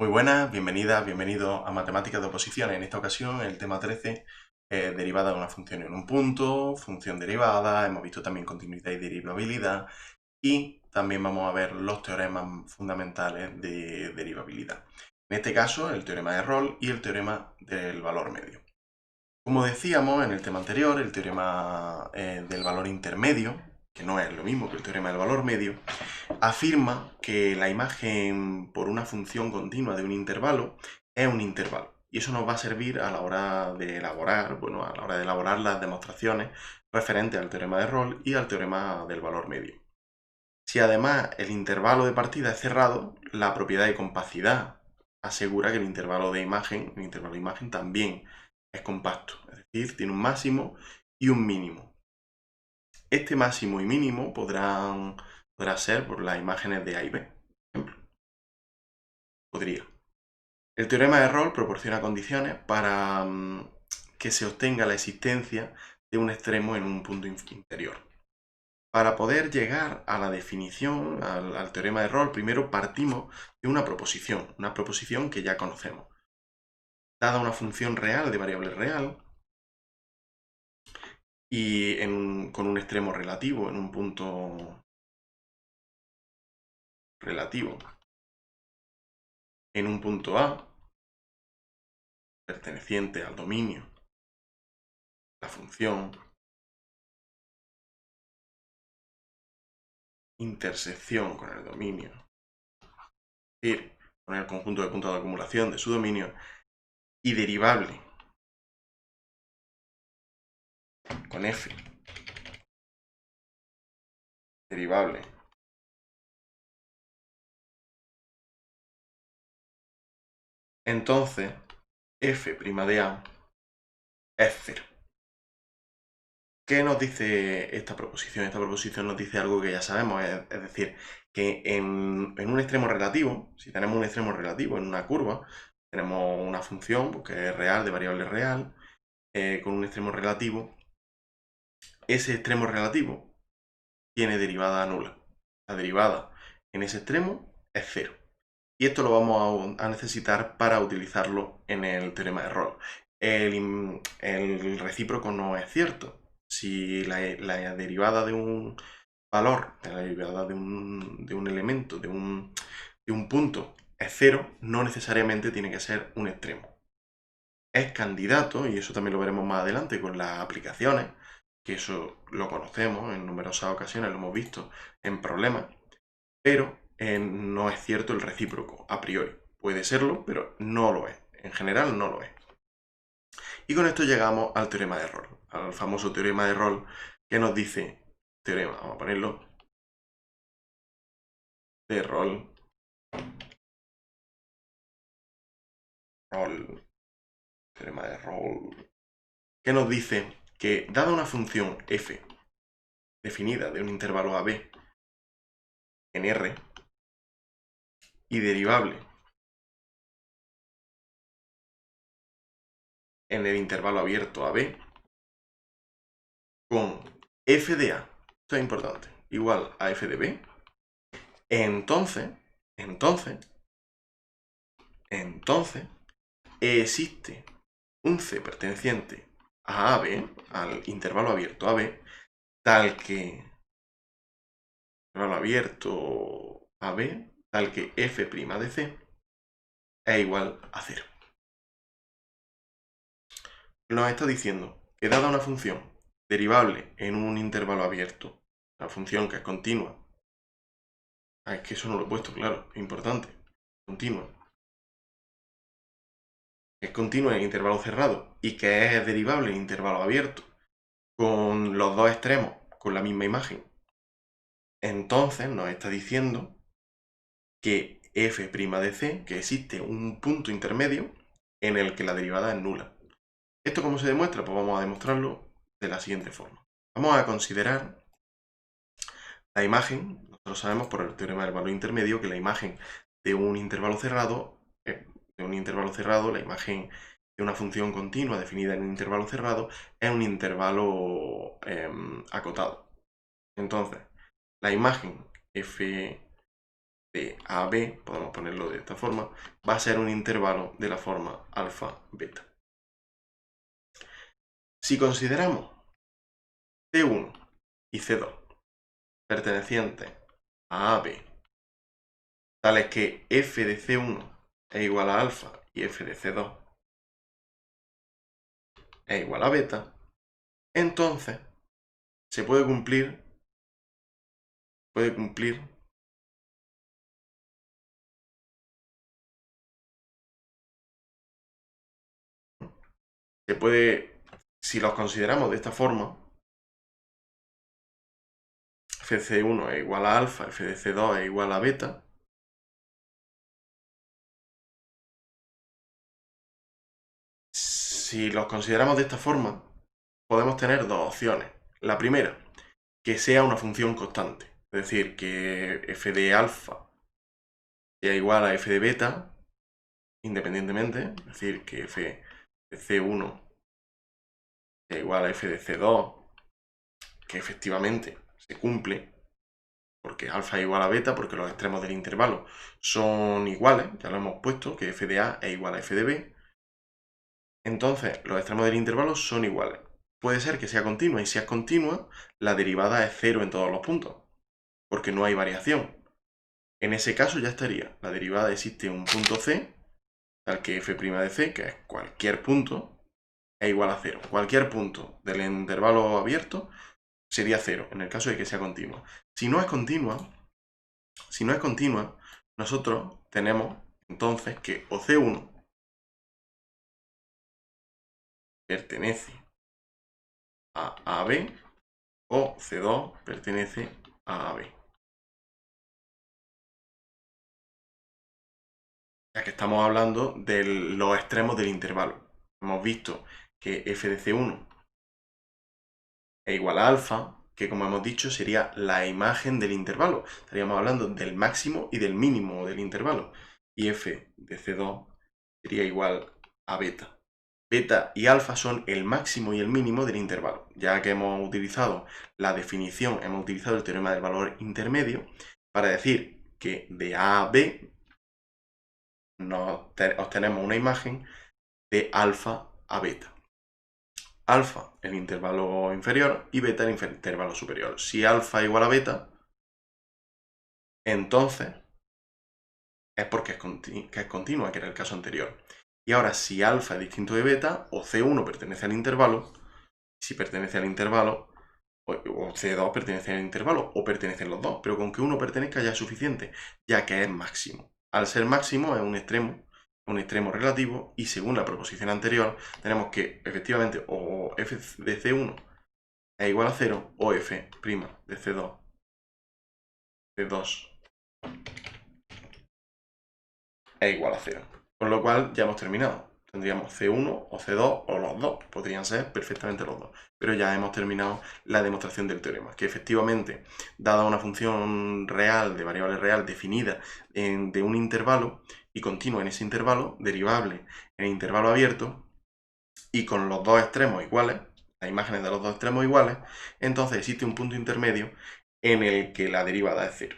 Muy buenas, bienvenidas, bienvenidos a Matemáticas de Oposiciones. En esta ocasión, el tema 13, derivada de una función en un punto, función derivada, hemos visto también continuidad y derivabilidad, y también vamos a ver los teoremas fundamentales de derivabilidad. En este caso, el teorema de Rolle y el teorema del valor medio. Como decíamos en el tema anterior, el teorema del valor intermedio, que no es lo mismo que el teorema del valor medio, afirma que la imagen por una función continua de un intervalo es un intervalo. Y eso nos va a servir a la hora de elaborar, las demostraciones referentes al teorema de Rolle y al teorema del valor medio. Si además el intervalo de partida es cerrado, la propiedad de compacidad asegura que el intervalo de imagen también es compacto, es decir, tiene un máximo y un mínimo. Este máximo y mínimo podrá ser por las imágenes de A y B, por ejemplo. Podría. El teorema de Rolle proporciona condiciones para que se obtenga la existencia de un extremo en un punto interior. Para poder llegar a la definición, al teorema de Rolle, primero partimos de una proposición que ya conocemos. Dada una función real de variable real y con un extremo relativo en un punto relativo en un punto A, perteneciente al dominio, la función, intersección con el dominio, es decir, con el conjunto de puntos de acumulación de su dominio, y derivable con f, derivable entonces f' de A es 0. ¿Qué nos dice esta proposición? Esta proposición nos dice algo que ya sabemos, es decir, que en un extremo relativo, si tenemos un extremo relativo en una curva, tenemos una función que es real, de variable real, con un extremo relativo, ese extremo relativo tiene derivada nula. La derivada en ese extremo es 0. Y esto lo vamos a necesitar para utilizarlo en el teorema de Rolle. El recíproco no es cierto. Si la derivada de un valor, la derivada de un elemento, de un punto, es 0, no necesariamente tiene que ser un extremo. Es candidato, y eso también lo veremos más adelante con las aplicaciones, que eso lo conocemos en numerosas ocasiones, lo hemos visto en problemas, pero no es cierto el recíproco a priori. Puede serlo, pero no lo es. En general no lo es. Y con esto llegamos al teorema de Rolle, al famoso teorema de Rolle que nos dice, vamos a ponerlo, de Rolle, teorema de Rolle, que nos dice que dada una función f definida de un intervalo AB en R y derivable en el intervalo abierto AB con f de A, esto es importante, igual a f de B, entonces existe un C perteneciente a AB, al intervalo abierto AB, tal que f' de C es igual a 0. Nos está diciendo que dada una función derivable en un intervalo abierto, la función que es continua, es que eso no lo he puesto, claro, es importante, continua, es continua en intervalo cerrado y que es derivable en intervalo abierto, con los dos extremos, con la misma imagen, entonces nos está diciendo que f' de C, que existe un punto intermedio en el que la derivada es nula. ¿Esto cómo se demuestra? Pues vamos a demostrarlo de la siguiente forma. Vamos a considerar la imagen, nosotros sabemos por el teorema del valor intermedio que la imagen de un intervalo cerrado, la imagen de una función continua definida en un intervalo cerrado, es un intervalo acotado. Entonces, la imagen f de A a B, podemos ponerlo de esta forma, va a ser un intervalo de la forma alfa, beta. Si consideramos C1 y C2 pertenecientes a AB, tales que f de C1 es igual a alfa y f de C2 es igual a beta, entonces se puede cumplir si los consideramos de esta forma, f de C1 es igual a alfa, f de C2 es igual a beta, si los consideramos de esta forma, podemos tener dos opciones. La primera, que sea una función constante, es decir, que f de alfa sea igual a f de beta, independientemente, es decir, que f de C1 sea igual a f de C2, que efectivamente se cumple, porque alfa es igual a beta, porque los extremos del intervalo son iguales, ya lo hemos puesto, que f de A es igual a f de B. Entonces, los extremos del intervalo son iguales. Puede ser que sea continua, y si es continua, la derivada es 0 en todos los puntos, porque no hay variación. En ese caso ya estaría. La derivada existe un punto C, tal que f' de C, que es cualquier punto, es igual a 0. Cualquier punto del intervalo abierto sería 0, en el caso de que sea continua. Si no es continua, nosotros tenemos entonces que o C1 pertenece a AB o C2 pertenece a AB. Ya que estamos hablando de los extremos del intervalo. Hemos visto que f de C1 es igual a alfa, que como hemos dicho sería la imagen del intervalo. Estaríamos hablando del máximo y del mínimo del intervalo. Y f de C2 sería igual a beta. Beta y alfa son el máximo y el mínimo del intervalo. Ya que hemos utilizado la definición, hemos utilizado el teorema del valor intermedio para decir que de A a B obtenemos una imagen de alfa a beta. Alfa el intervalo inferior y beta el intervalo superior. Si alfa es igual a beta, entonces es porque es continua, que era el caso anterior. Y ahora, si alfa es distinto de beta, o C1 pertenece al intervalo, si pertenece al intervalo, o C2 pertenece al intervalo, o pertenecen los dos, pero con que uno pertenezca ya es suficiente, ya que es máximo. Al ser máximo es un extremo relativo, y según la proposición anterior, tenemos que efectivamente o f de C1 es igual a 0, o f' de C2 es igual a 0. Con lo cual ya hemos terminado. Tendríamos C1 o C2 o los dos. Podrían ser perfectamente los dos. Pero ya hemos terminado la demostración del teorema. Que efectivamente, dada una función real, de variable real, definida de un intervalo y continua en ese intervalo, derivable en el intervalo abierto, y con los dos extremos iguales, las imágenes de los dos extremos iguales, entonces existe un punto intermedio en el que la derivada es 0.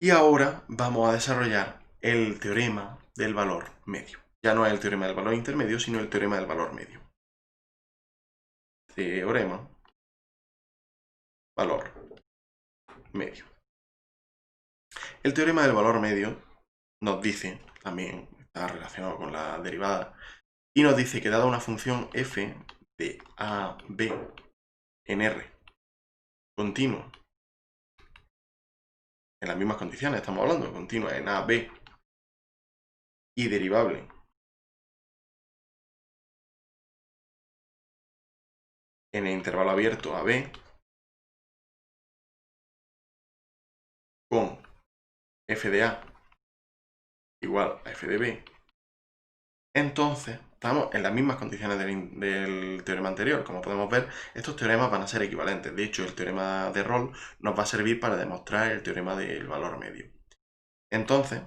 Y ahora vamos a desarrollar el teorema del valor medio. Ya no es el teorema del valor intermedio, sino el teorema del valor medio. Teorema valor medio. El teorema del valor medio nos dice, también está relacionado con la derivada, y nos dice que dada una función f de a, b en R continua, en las mismas condiciones estamos hablando, continua en a, b, y derivable en el intervalo abierto a b, con f de a igual a f de b, entonces estamos en las mismas condiciones del teorema anterior. Como podemos ver, estos teoremas van a ser equivalentes. De hecho, el teorema de Rolle nos va a servir para demostrar el teorema del valor medio. Entonces,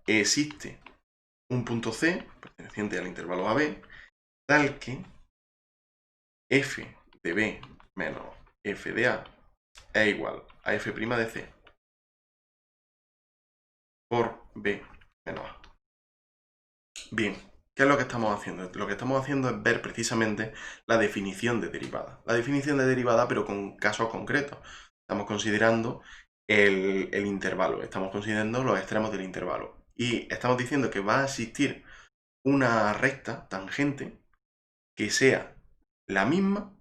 existe un punto C perteneciente al intervalo AB, tal que f de b menos f de a es igual a f' de c por b menos a. Bien, ¿qué es lo que estamos haciendo? Lo que estamos haciendo es ver precisamente la definición de derivada. La definición de derivada, pero con casos concretos. Estamos considerando el intervalo, estamos considerando los extremos del intervalo. Y estamos diciendo que va a existir una recta tangente que sea la misma,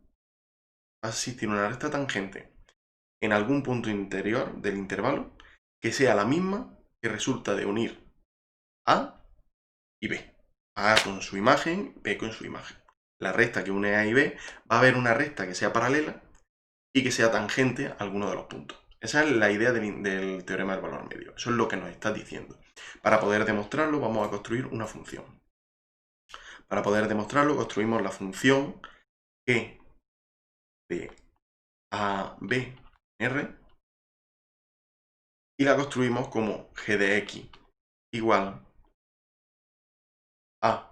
va a existir una recta tangente en algún punto interior del intervalo que sea la misma que resulta de unir A y B. A con su imagen, B con su imagen. La recta que une A y B va a haber una recta que sea paralela y que sea tangente a alguno de los puntos. Esa es la idea del teorema del valor medio. Eso es lo que nos está diciendo. Para poder demostrarlo vamos a construir una función. Para poder demostrarlo construimos la función G de A, B, R y la construimos como G de X igual a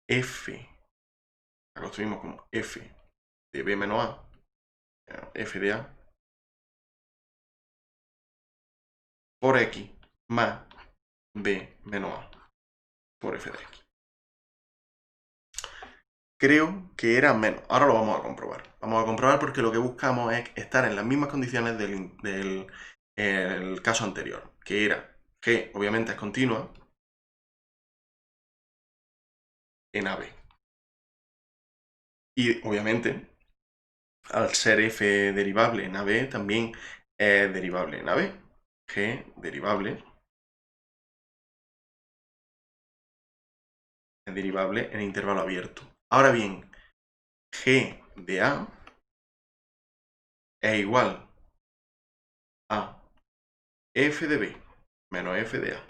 F. La construimos como F de B menos A, F de A, por X más B menos A por F de X. Creo que era menos. Ahora lo vamos a comprobar. Vamos a comprobar porque lo que buscamos es estar en las mismas condiciones del caso anterior, que era G obviamente es continua en AB. Y obviamente, al ser F derivable en AB, también es derivable en AB. G derivable es derivable en intervalo abierto. Ahora bien, G de A es igual a F de B menos F de A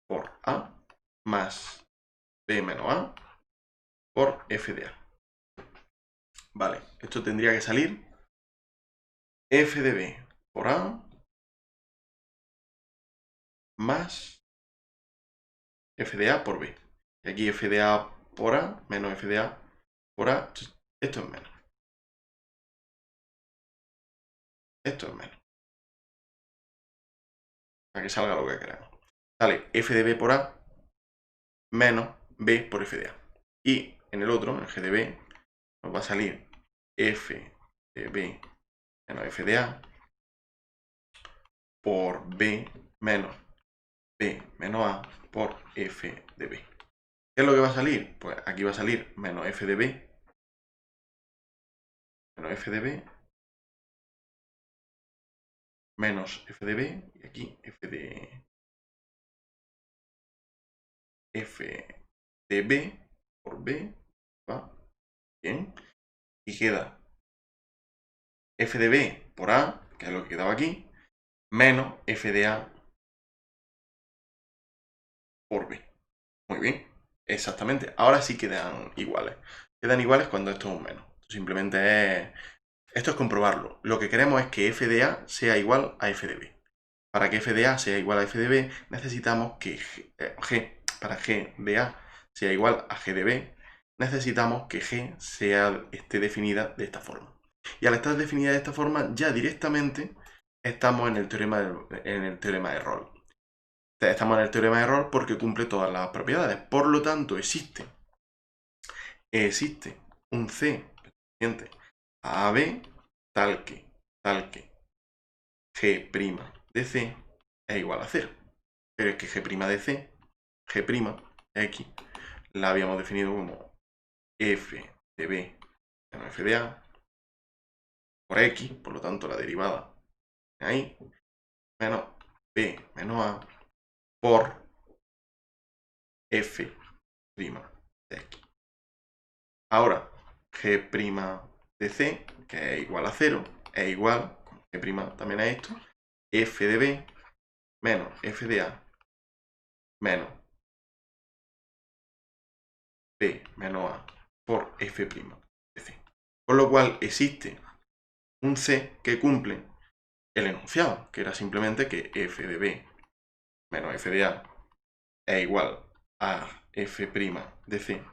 por A más B menos A por F de A. Vale, esto tendría que salir F de B por A más F de A por B. Y aquí F de A por A menos F de A por A. Esto es menos. Esto es menos. Para que salga lo que queremos. Sale F de B por A menos B por F de A. Y en el otro, en el G de B, nos va a salir F de B menos F de A por B menos B menos A por F de B. ¿Qué es lo que va a salir? Pues aquí va a salir menos F de B menos F de B menos F de B y aquí F de B por B, ¿va? Bien. Y queda F de B por A, que es lo que quedaba aquí, menos F de A por B. Muy bien, exactamente. Ahora sí quedan iguales. Quedan iguales cuando esto es un menos. Simplemente es... Esto es comprobarlo. Lo que queremos es que F de A sea igual a F de B. Para que F de A sea igual a F de B, necesitamos que para G de A sea igual a G de B, necesitamos que G esté definida de esta forma. Y al estar definida de esta forma, ya directamente estamos en el teorema de Rolle. Estamos en el teorema de Rolle porque cumple todas las propiedades. Por lo tanto, existe un C perteneciente a AB tal que G' de C es igual a 0. Pero es que G' de C, G' X, la habíamos definido como F de B menos F de A por X, por lo tanto la derivada ahí, menos B menos A por F' de X. Ahora, G' de C, que es igual a 0, es igual, como G' también a esto, F de B menos F de A menos B menos A por F' de C. Con lo cual existe un C que cumple el enunciado, que era simplemente que F de B menos F de A es igual a F' de C.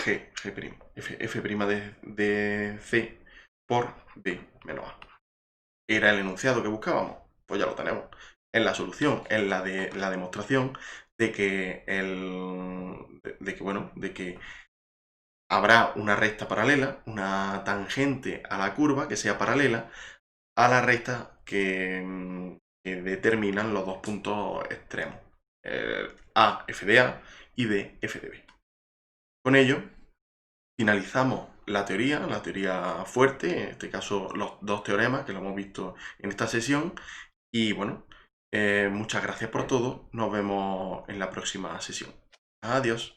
G', F' de C por B menos A. ¿Era el enunciado que buscábamos? Pues ya lo tenemos. Es la solución, es la demostración de que de que habrá una recta paralela, una tangente a la curva que sea paralela a la recta que determinan los dos puntos extremos, A, F de A y B, F de B. Con ello, finalizamos la teoría fuerte, en este caso los dos teoremas que lo hemos visto en esta sesión. Y bueno, muchas gracias por todo. Nos vemos en la próxima sesión. Adiós.